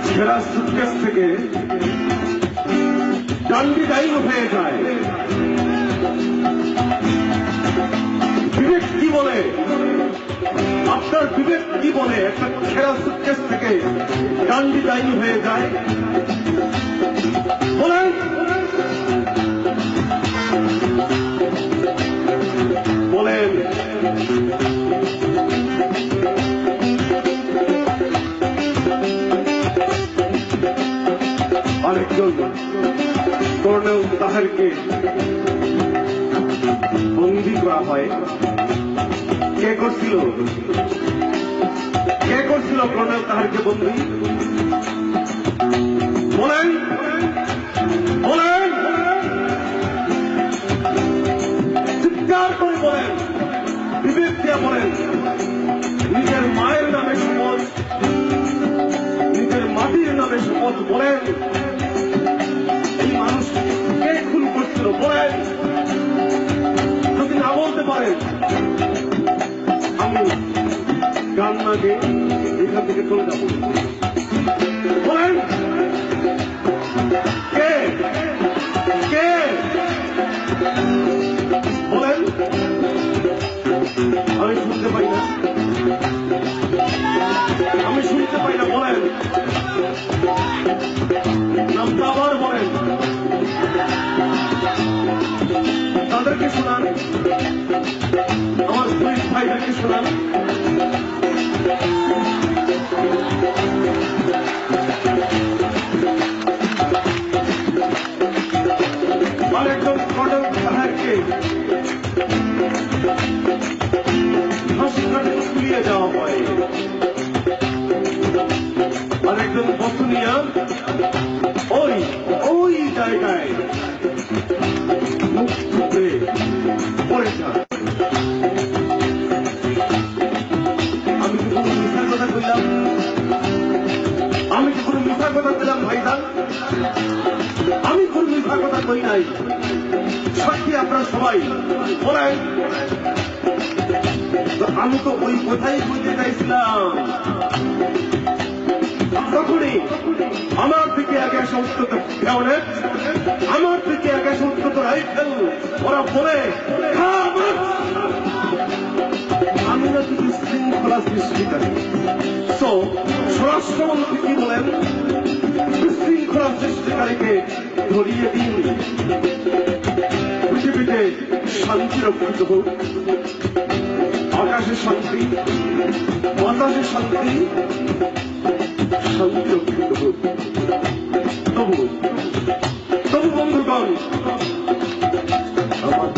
ছেঁড়া সুটকেস থেকে ডান্ডি ডাইন হয়ে যায়। বিবেক কি বলে? আপনার বিবেক কি বলে একটা ছেঁড়া সুটকেস থেকে ডান্ডি ডাইন হয়ে যায়? বলেন। বলেন। আরেকজন কর্নেল তাহেরকে বন্দী করা হয়। কে করছিল? কে করছিল কর্নেল তাহেরকে বন্দী? বলেন। বলেন। চিৎকার করে বলেন। বিবেক দিয়ে বলেন। নিজের মায়ের নামে শপথ, নিজের মাটির নামে শপথ বলেন। এই মানুষটিকে কে খুন করছিল বলেন। যদি না বলতে পারেন আমি গান না গিয়ে এখান থেকে চলে যাব। বলেন কে? কে? বলেন। আমি শুনতে পাই না, আমি শুনতে পাই না। বলেন নামটা আবার বলেন। তাদেরকে শোনান, আমার পুলিশ ভাইদেরকে শোনান। আরেকজন কর্নেল তাহেরকে ফাঁসি কাটে ঝুলিয়ে দেওয়া হয়। আরেকজন বসুনিয়া ওই ওই জায়গায় মুখ থুবড়ে পড়ে যায়। আমি কি কোনো মিথ্যার কথা কইলাম? আমি কি কোনো মিথ্যার কথা কইলাম ভাইজান? আমি কোনো মিথ্যার কথা কই নাই। সাক্ষী আপনারা সবাই। বলেন। আমি তো ওই কথাই বলতে চাইছিলাম। তখনই আমার দিকে আগে সংস্কৃত ফেওনেট, আমার দিকে আগে সংস্কৃত রাইফেল ওরা বলে আমি না শুধু শৃঙ্খলা সৃষ্টিকারী। সো স্বরাষ্ট্রমন্ত্রী কি বলেন? বিশৃঙ্খলা সৃষ্টিকারীকে ধরিয়ে দিন, পৃথিবীতে শান্তি রক্ষিত হোক, আকাশে শান্তি, বাতাসে শান্তি, শান্তি রক্ষিত হোক। তবু তবু বন্ধুগণ আমার